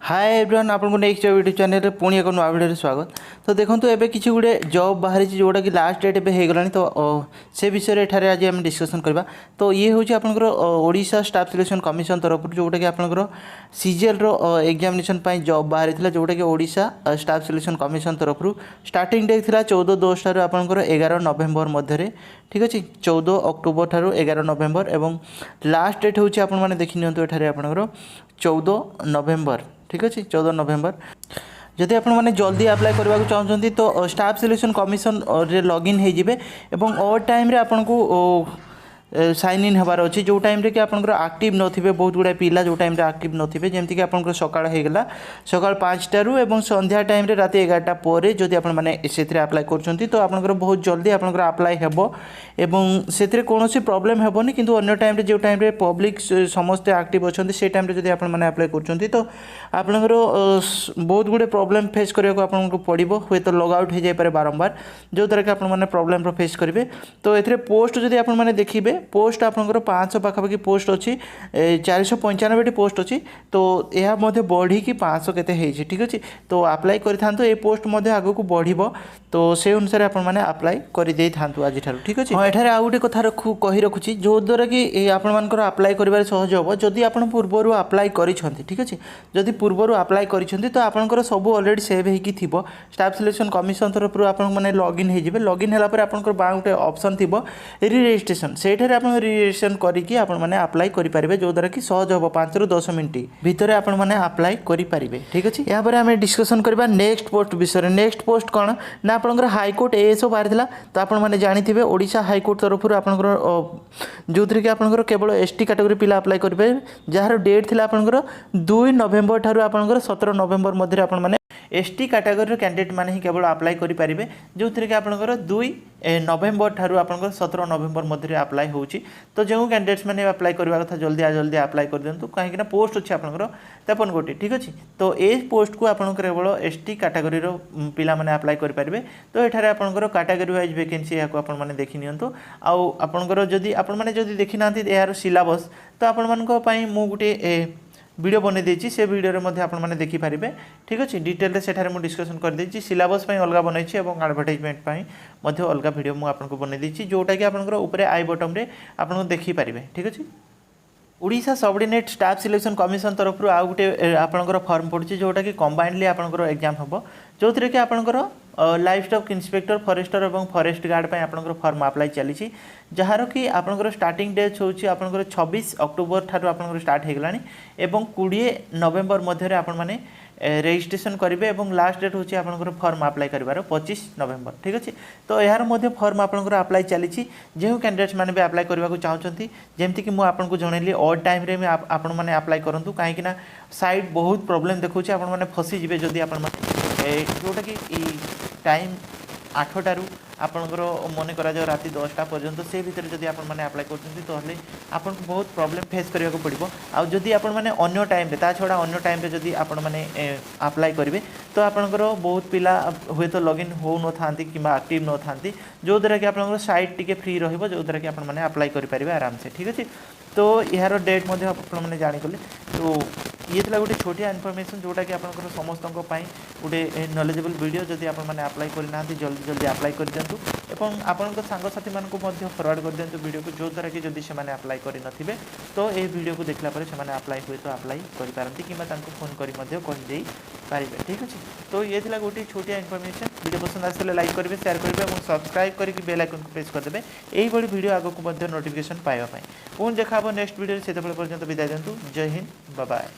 Hi everyone आपको next YouTube channel पुणी एक नुआ वीडियो स्वागत। तो देखो एबे किसी गुड़े जॉब बाहरी जोटा कि लास्ट डेट एबे हो गलानी तो से विषय एठारे आज हम डिस्कसन करबा। तो ये हूँ आपनकर ओडिशा स्टाफ सिलेक्शन कमिशन तरफ जोटा कि आपनकर सीजीएल रो एग्जामिनेशन पाई जॉब बाहरी थिला जोटा कि ओडिशा स्टाफ सिलेक्शन कमिशन तरफ स्टार्टिंग डेट थिला 14/10 ठारू आपनकर 11 नवेम्बर मध्य ठीक अच्छे 14 अक्टोबर ठारू 11 नवेम्बर एवं लास्ट डेट हूँ आपण मैंने देखी नियंतु एठारे आपनकर 14 नवेम्बर ठीक अच्छे 14 नवेम्बर। जदि आपण मैंने जल्दी अप्लाई करने को चाहते तो स्टाफ सिलेक्शन कमिशन रे लॉगिन हो जाए और ओवर टाइम रे आपन को साइन इन हबार अच्छी जो टाइम रे कि आपनकर एक्टिव नथिबे बहुत गुड़ा पिला जो टाइम रे एक्टिव नथिबे जेमति कि आपनकर सकाळ हेगला सकाळ 5 टारू एवं संध्या टाइम रे राति 11टा परे जदि आपण माने सेथरे अप्लाई करछंती तो आपनकर बहुत जल्दी आपनकर अप्लाई हेबो एवं सेथरे कोनोसी प्रॉब्लम हेबोनी किंतु अन्य टाइम रे जो टाइम रे पब्लिक समस्त एक्टिव अछंती से टाइम रे जदि आपण माने अप्लाई करछंती तो आपनकर बहुत गुड़े प्रॉब्लम फेस करिया को आपनको पड़िबो होय तो लॉग आउट हो जाय पारे बारंबार जो तरह के आपण माने प्रॉब्लम रो फेस करिवे। तो एथरे पोस्ट जदि आपण माने देखिबे पोस्ट आपनकर 500 पाखापाखि पोस्ट अच्छी 495 पोस्ट अच्छी तो यह बढ़ी कि 500 केते हेछि ठीक अछि। तो अप्लाई करिथांतो ए पोस्ट आगो को बढ़िबो तो से अनुसार आपण माने अप्लाई करि देई थांतो आज ठारू ठीक अछि। एठारे आ गुटे कथा कहि रखुछि जो द्वारा कि आपण मानकर अप्लाई करिवार सहज होबो जदि आपण पूर्वरु अप्लाई करिसंती ठीक अछि। जदि पूर्वरु अप्लाई करिसंती तो आपनकर सब ऑलरेडी सेव हेकि थिबो स्टाफ सिलेक्शन कमिशन तरफ आपण माने लॉगिन हे जिवे लॉगिन होला पर आपनकर बा गुटे ऑप्शन थिबो री रजिस्ट्रेशन सेठारे आपण रजिस्ट्रेशन करिकि आपण माने अप्लाई करि परिबे जो द्वारा कि सहज होबो 5 रु 10 मिनिट भितरे आपण माने अप्लाई करि परिबे ठीक अछि। या पर हम डिस्कशन करबा नेक्स्ट पोस्ट विषय नेक्स्ट पोस्ट कोन ना आपनकर हाई कोर्ट एएसओ बाहरथिला तो आपण माने जानिथिबे ओडिशा हाई कोर्ट तरफ आपनकर जोथरे कि आपनकर केवल एसटी कैटेगरी पिला अप्लाई करिबे जहार डेट थिला आपनकर 2 नवेम्बर ठारू आपनकर 17 नवेम्बर मध्य आपण माने एसटी कैटेगरी कैंडिडेट माने ही केवल अप्लाई करि परिबे जो थरे कि आपनकर 2 नवेम्बर ठारू आपनकर 17 नवेम्बर मध्य अप्लाई होउची। तो जो कैंडिडेट्स माने अप्लाई करबा कथा जल्दी अप्लाई कर दियंतु काहे कि ना पोस्ट अछि आपनकर 53 गोटी ठीक अछि। तो ए पोस्ट को आपनकर केवल एसटी कैटेगरी रो पिला माने अप्लाई करि परिबे। तो एठारे आपनकर कैटेगरी वाइज वैकेंसी या को आपण माने देखि नियंतु आ आपनकर जदी आपण माने जदी देखि नांती यार सिलेबस तो आपण मानको पई मु गुटे वीडियो बने देछि से वीडियो रे मध्ये आपण माने देखि पारिबे ठीक अछि। डिटेल रे सेठारे मु डिस्कशन कर देछि सिलेबस पई अलगा बनैछि एवं एडवर्टाइजमेंट पई मध्ये अलगा वीडियो मु आपनको बने देछि जोटा कि आपनकर ऊपर आई बटन रे आपण देखि पारिबे ठीक अछि। Odisha subordinate staff selection commission तरफ आ गोटे आपनकर फॉर्म पड़छि जोटा कि कंबाइनली आपनकर एग्जाम हबो जो थरे कि आपनकर लाइफ स्टॉक इंस्पेक्टर फॉरेस्टर एवं फॉरेस्ट गार्ड पे आपनकर फॉर्म अप्लाई चली जार कि आपनकर स्टार्टिंग डेट होछि आपनकर 26 अक्टोबर ठारू आपनकर स्टार्ट हे गलानी एवं 20 नवेम्बर मध्य आपण माने रजिस्ट्रेशन करेंगे एवं लास्ट डेट होछि आपनकर फॉर्म अप्लाई करिवार 25 नवेम्बर ठीक अछि। तो यार मध्य फॉर्म आपनकर अप्लाई चली जो कैंडिडेट्स माने भी अप्लाई करबा को चाहउछंती जेमति कि मु आपनको जणैली ऑड टाइम रे आपण माने अप्लाई करंतु काहे कि ना साइड बहुत प्रॉब्लम देखौछि आपण माने फसी जिवे जदी आपण माने जोटा कि टाइम 8 टारू आपनकर मन करा जाओ राति 10टा पर्यंत से भीतर जदी आपण माने अप्लाई करछंती तो हले आपण को बहुत प्रॉब्लम फेस करिया को पड़िबो। आ जदी आपण माने अन्य टाइम रे ता छोडा अन्य टाइम रे जदी आपण माने अप्लाई करिवे तो आपनकर बहुत पिला होय तो लॉगिन हो न थांती किबा एक्टिव न थांती जो द्वारा कि आपनकर साइट टिके फ्री रहइबो जो द्वारा कि आपण माने अप्लाई करि परिबे आराम से ठीक अछि। तो यार डेट मध्ये आपण माने जानि गले तो ये थिला गोटे छोटिया इनफॉरमेशन जोटा कि आपनकर समस्तनको पाई गोटे नॉलेजेबल वीडियो जदी आपण माने अप्लाई करि नांती जल्दी अप्लाई कर दियंतु एवं आपनकर सांग साथी मानको मध्ये फॉरवर्ड कर दियंतु वीडियो को जो द्वारा कि जदी से माने अप्लाई करि नथिबे तो ए वीडियो को देखला परे से माने अप्लाई होय तो अप्लाई करि पारंती किबा तांको फोन करि मध्ये कहि देई पारिबे ठीक अछि। तो ये थिला गोटे छोटिया इनफॉरमेशन वीडियो पसंद आसले लाइक करिवे शेयर करिवे एवं सब्सक्राइब करिकि बेल आइकन को प्रेस कर देबे एही बडी वीडियो आगो को मध्ये नोटिफिकेशन पाइबा पई। पुन देखाबो नेक्स्ट वीडियो से तबले पर्यंत विदाय देंतु जय हिंद बाय बाय।